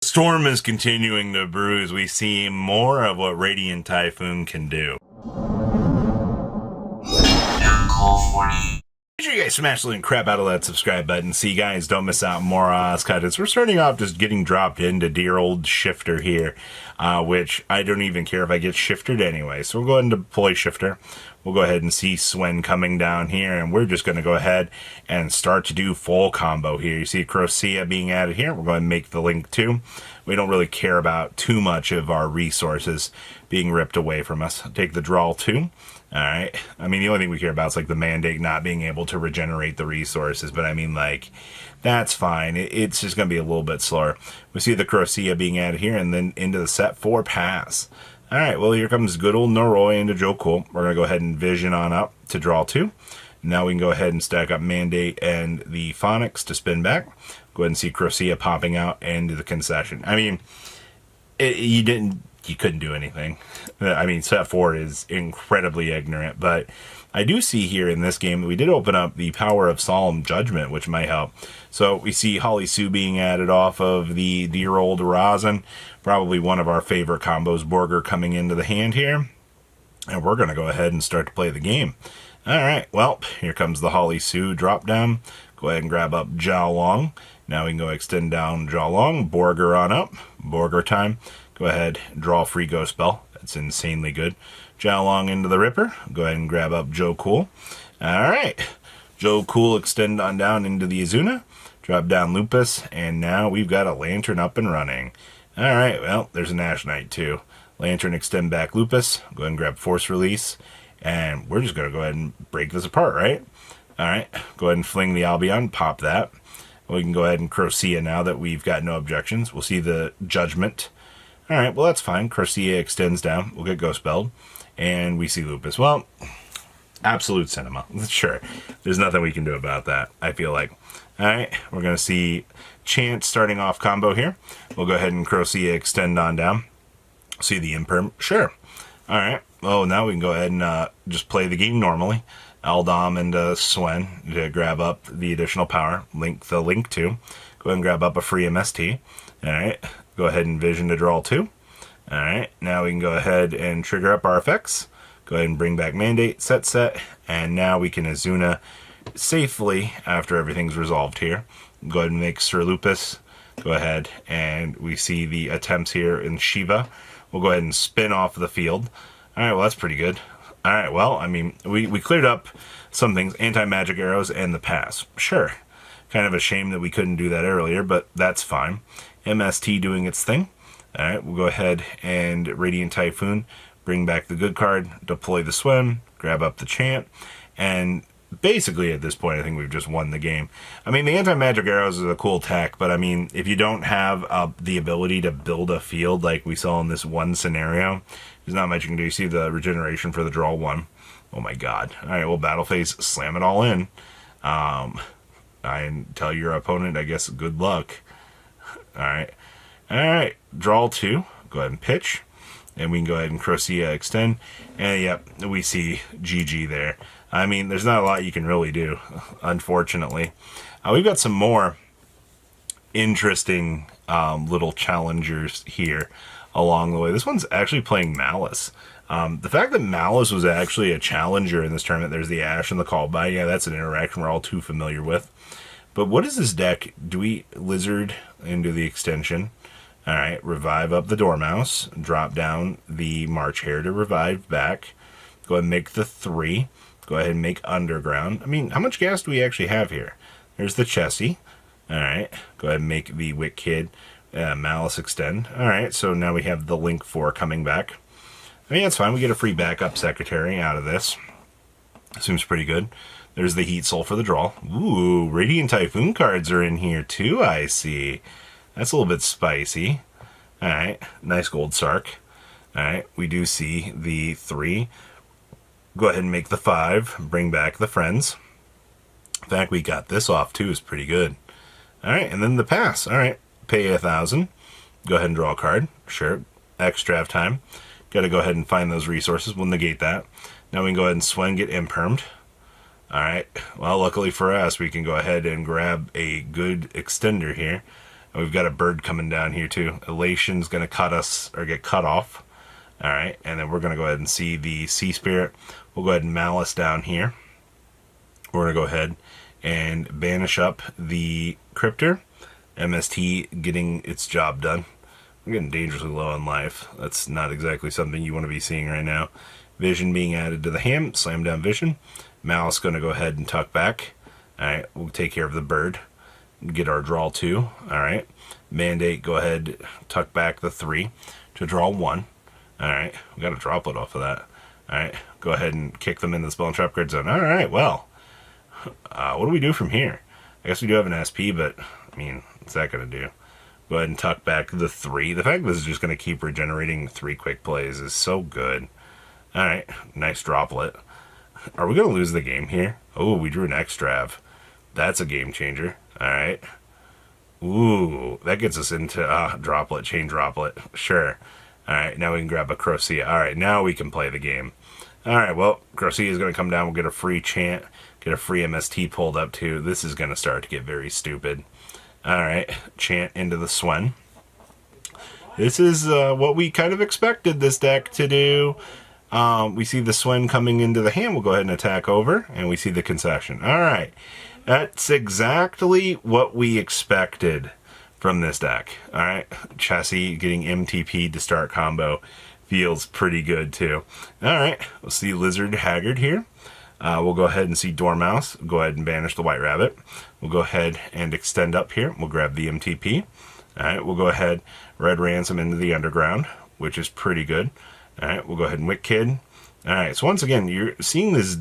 Storm is continuing to brew as we see more of what Radiant Typhoon can do. Make sure you guys smash the crap out of that subscribe button so you guys don't miss out more Ozcutters. We're starting off just getting dropped into dear old Shifter here, which I don't even care if I get shifted anyway. So we'll go ahead and deploy Shifter. We'll go ahead and see Swen coming down here, and we're just going to go ahead and start to do full combo here. You see Crocea being added here. We're going to make the link too. We don't really care about too much of our resources being ripped away from us. Take the draw 2. Alright, I mean, the only thing we care about is, like, the Mandate not being able to regenerate the resources, but I mean, like, that's fine. It's just going to be a little bit slower. We see the Crocea being added here, and then into the set 4 pass. Alright, well, here comes good old Noroi into Joe Cool. We're going to go ahead and vision on up to draw 2. Now we can go ahead and stack up Mandate and the Phonics to spin back. Go ahead and see Crocea popping out into the concession. I mean, you couldn't do anything. I mean, set 4 is incredibly ignorant, but I do see here in this game that we did open up the power of Solemn Judgment, which might help. So we see Holly Sue being added off of the dear old Rosin, probably one of our favorite combos. Borger coming into the hand here, and we're going to go ahead and start to play the game. Alright, well, here comes the Holly Sue drop down. Go ahead and grab up Zhao Long. Now we can go extend down Zhao Long. Borger on up. Borger time. Go ahead, draw a free Ghost Spell. That's insanely good. Zhao Long into the Ripper. Go ahead and grab up Joe Cool. Alright. Joe Cool extend on down into the Azuna. Drop down Lupus. And now we've got a Lantern up and running. Alright, well, there's a Nash Knight too. Lantern extend back Lupus. Go ahead and grab Force Release. And we're just going to go ahead and break this apart, right? Alright, go ahead and fling the Albion. Pop that. We can go ahead and Crocea now that we've got no objections. We'll see the Judgment. Alright, well, that's fine. Crocea extends down. We'll get Ghost Spelled. And we see Lupus. Well, absolute cinema. Sure. There's nothing we can do about that, I feel like. Alright, we're going to see Chant starting off combo here. We'll go ahead and Crocea extend on down. See the Imperm. Sure. Alright. Oh, now we can go ahead and just play the game normally. Aldom and Swen to grab up the additional power. Link the link to. Go ahead and grab up a free MST. Alright. Go ahead and vision to draw 2. Alright. Now we can go ahead and trigger up our effects. Go ahead and bring back Mandate. Set. And now we can Azuna safely after everything's resolved here. Go ahead and make Sir Lupus. Go ahead and we see the attempts here in Shiva. We'll go ahead and spin off the field. Alright, well, that's pretty good. Alright, well, I mean, we cleared up some things. Anti-magic arrows and the pass. Sure. Kind of a shame that we couldn't do that earlier, but that's fine. MST doing its thing. Alright, we'll go ahead and Radiant Typhoon. Bring back the good card. Deploy the Swim. Grab up the Chant. And basically, at this point, I think we've just won the game. I mean, the anti-magic arrows is a cool tech, but I mean, if you don't have the ability to build a field like we saw in this one scenario, there's not much you can do. You see the regeneration for the draw 1. Oh my god. Alright, well, Battle Phase, slam it all in. I tell your opponent, I guess, good luck. Alright, draw 2. Go ahead and pitch. And we can go ahead and Crocea extend. And yep, we see GG there. I mean, there's not a lot you can really do, unfortunately. We've got some more interesting little challengers here along the way. This one's actually playing Malice. The fact that Malice was actually a challenger in this tournament, there's the Ash and the Callby. Yeah, that's an interaction we're all too familiar with. But what is this deck? Do we Lizard into the extension? Alright, revive up the Dormouse. Drop down the March Hare to revive back. Go ahead and make the 3. Go ahead and make Underground. I mean, how much gas do we actually have here? There's the Chessie. Alright, go ahead and make the Wick Kid. Malice extend. Alright, so now we have the Link 4 coming back. I mean, that's fine. We get a free backup Secretary out of this. Seems pretty good. There's the Heat Soul for the draw. Ooh, Radiant Typhoon cards are in here too, I see. That's a little bit spicy. Alright, nice Gold Sark. Alright, we do see the 3. Go ahead and make the 5. Bring back the Friends. In fact, we got this off too. Is pretty good. Alright, and then the pass. Alright, pay 1,000. Go ahead and draw a card. Sure. X draft time. Got to go ahead and find those resources. We'll negate that. Now we can go ahead and Swen, get Impermed. Alright, well, luckily for us, we can go ahead and grab a good extender here. And we've got a bird coming down here too. Elation's going to cut us, or get cut off. All right, and then we're going to go ahead and see the Sea Spirit. We'll go ahead and Malice down here. We're going to go ahead and banish up the Cryptor. MST getting its job done. We're getting dangerously low on life. That's not exactly something you want to be seeing right now. Vision being added to the hand. Slam down Vision. Malice going to go ahead and tuck back. All right, we'll take care of the bird. Get our draw 2. All right. Mandate, go ahead, tuck back the 3 to draw 1. All right, we got a droplet off of that. All right, go ahead and kick them in the Spell and Trap Grid Zone. All right, well, what do we do from here? I guess we do have an SP, but, I mean, what's that going to do? Go ahead and tuck back the 3. The fact that this is just going to keep regenerating 3 quick plays is so good. All right, nice droplet. Are we going to lose the game here? Oh, we drew an Extrav. That's a game changer. All right. Ooh, that gets us into droplet, chain droplet. Sure. All right, now we can grab a Crocea. All right, now we can play the game. All right, well, Crocea is going to come down. We'll get a free chant, get a free MST pulled up too. This is going to start to get very stupid. All right, chant into the Swen. This is what we kind of expected this deck to do. We see the Swen coming into the hand. We'll go ahead and attack over, and we see the concession. All right, that's exactly what we expected from this deck. All right, Chessie getting MTP to start combo feels pretty good too. All right, we'll see Lizard Haggard here. We'll go ahead and see Dormouse. Go ahead and banish the White Rabbit. We'll go ahead and extend up here. We'll grab the MTP. All right, we'll go ahead, Red Ransom into the Underground, which is pretty good. All right, we'll go ahead and Wick Kid. All right, so once again, you're seeing this,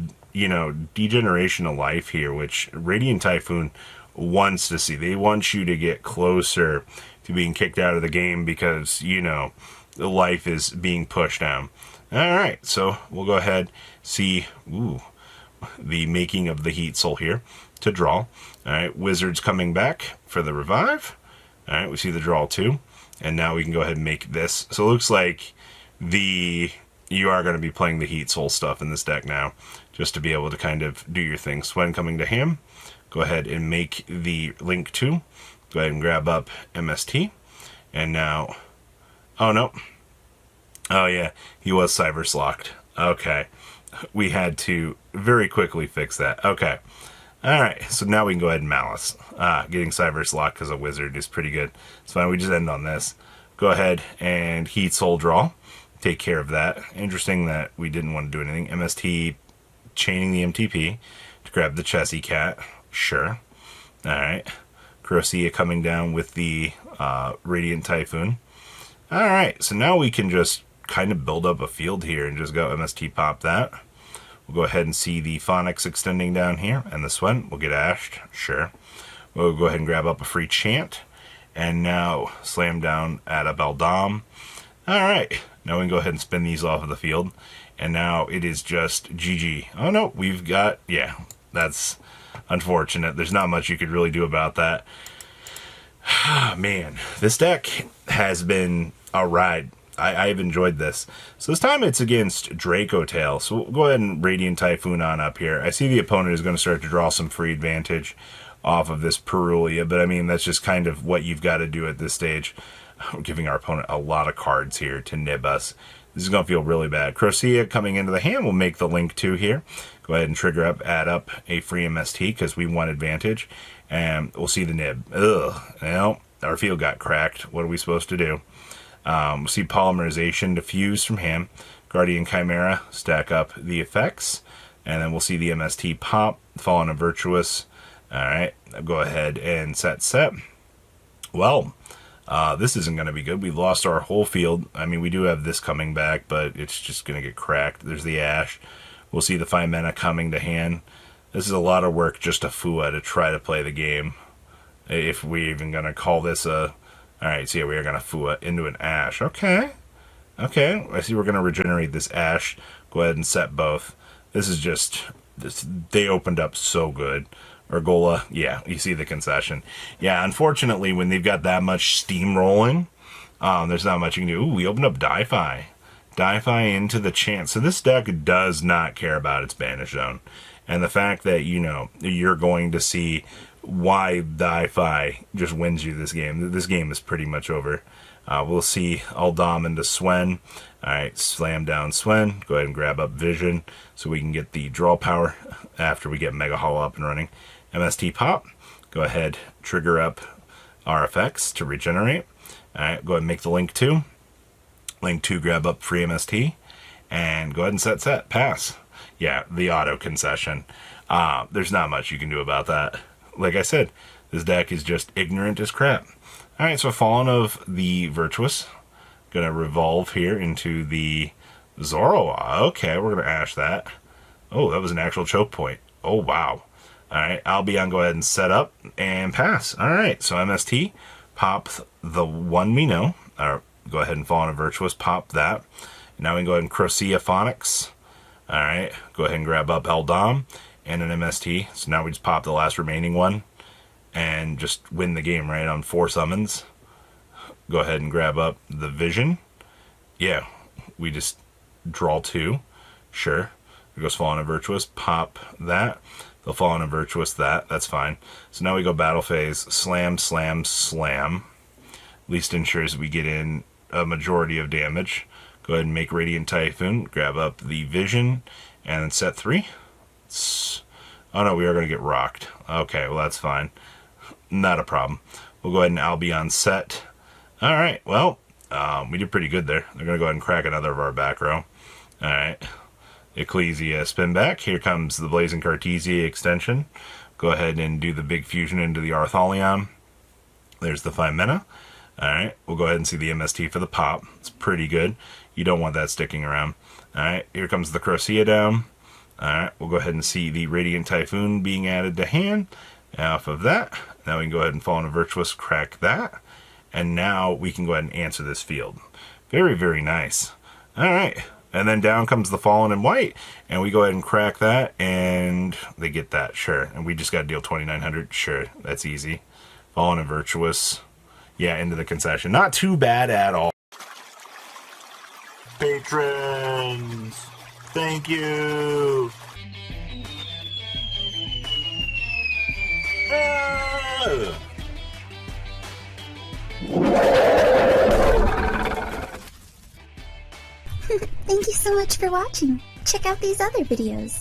degeneration of life here, which Radiant Typhoon wants to see. They want you to get closer to being kicked out of the game because, the life is being pushed down. All right, so we'll go ahead, see, the making of the Heat Soul here to draw. All right, Wizards coming back for the revive. All right, we see the draw 2, and now we can go ahead and make this. So it looks like you are going to be playing the Heat Soul stuff in this deck now, just to be able to kind of do your thing. Swen coming to him. Go ahead and make the Link 2. Go ahead and grab up MST. And now, oh no. Oh yeah, he was Cyberse locked. Okay. We had to very quickly fix that. Okay. Alright, so now we can go ahead and Malice. Getting Cyberse locked because a wizard is pretty good. It's fine, we just end on this. Go ahead and Heat Soul draw. Take care of that. Interesting that we didn't want to do anything. MST chaining the MTP to grab the Chessie Cat. Sure. Alright. Crocea coming down with the Radiant Typhoon. Alright, so now we can just kind of build up a field here and just go MST pop that. We'll go ahead and see the Phonics extending down here, and the Swen will get ashed. Sure. We'll go ahead and grab up a free chant, and now slam down at a Beldam. Alright, now we can go ahead and spin these off of the field, and now it is just GG. Oh no, we've got, yeah, that's unfortunate. There's not much you could really do about that. Man, this deck has been a ride. I've enjoyed this. So this time it's against Draco Tail. So we'll go ahead and Radiant Typhoon on up here. I see the opponent is going to start to draw some free advantage off of this Perulia, but I mean, that's just kind of what you've got to do at this stage. We're giving our opponent a lot of cards here to nib us. This is going to feel really bad. Crocea coming into the hand will make the Link 2 here. Go ahead and trigger up, add up a free MST because we want advantage. And we'll see the nib. Ugh. Well, our field got cracked. What are we supposed to do? We'll see Polymerization diffuse from hand. Guardian Chimera, stack up the effects. And then we'll see the MST pop, Fallen and Virtuous. Alright, go ahead and set. Well, this isn't going to be good. We lost our whole field. I mean, we do have this coming back, but it's just going to get cracked. There's the Ash. We'll see the 5 mana coming to hand. This is a lot of work just to Fua to try to play the game. If we're even going to call this a... Alright, so yeah, we are going to Fua into an Ash. Okay. Okay, I see we're going to regenerate this Ash. Go ahead and set both. This is just... they opened up so good. Urgola, yeah, you see the concession. Yeah, unfortunately, when they've got that much steam rolling, there's not much you can do. Ooh, we opened up Di-Fi. Di-Fi into the chance. So this deck does not care about its Banish Zone. And the fact that, you're going to see why the I-Fi just wins you this game. This game is pretty much over. We'll see Uldum into Swen. Alright, slam down Swen. Go ahead and grab up Vision so we can get the draw power after we get Mega Hollow up and running. MST pop. Go ahead, trigger up RFX to regenerate. Alright, go ahead and make the Link 2. Link 2, grab up free MST. And go ahead and set. Pass. Yeah, the auto concession. There's not much you can do about that. Like I said, this deck is just ignorant as crap. Alright, so Fallen of the Virtuous. Gonna revolve here into the Zoroark. Okay, we're gonna ash that. Oh, that was an actual choke point. Oh, wow. Alright, Albion, go ahead and set up and pass. Alright, so MST, pop the one we know. Or go ahead and Fallen of Virtuous, pop that. Now we can go ahead and Crocea Phonics. Alright, go ahead and grab up Uldum and an MST. So now we just pop the last remaining one and just win the game, right, on 4 summons. Go ahead and grab up the Vision. Yeah, we just draw 2. Sure. There goes Fallen of Virtuous. Pop that. They'll Fallen of Virtuous that. That's fine. So now we go Battle Phase. Slam, slam, slam. At least ensures we get in a majority of damage. Go ahead and make Radiant Typhoon. Grab up the Vision. And then set 3. Oh no, we are going to get rocked. Okay, well that's fine. Not a problem. We'll go ahead and Albion set. Alright, well, we did pretty good there. They're going to go ahead and crack another of our back row. Alright. Ecclesia spin back. Here comes the Blazing Cartesia extension. Go ahead and do the big fusion into the Artholion. There's the 5 mana. Alright, we'll go ahead and see the MST for the pop. It's pretty good. You don't want that sticking around. Alright, here comes the Crocea down. Alright, we'll go ahead and see the Radiant Typhoon being added to hand. Off of that, now we can go ahead and Fallen of Virtuous, crack that. And now we can go ahead and answer this field. Very, very nice. Alright, and then down comes the Fallen in white. And we go ahead and crack that, and they get that, sure. And we just got to deal 2,900, sure, that's easy. Fallen of Virtuous, yeah, into the concession. Not too bad at all. Patrons, thank you. Thank you so much for watching. Check out these other videos.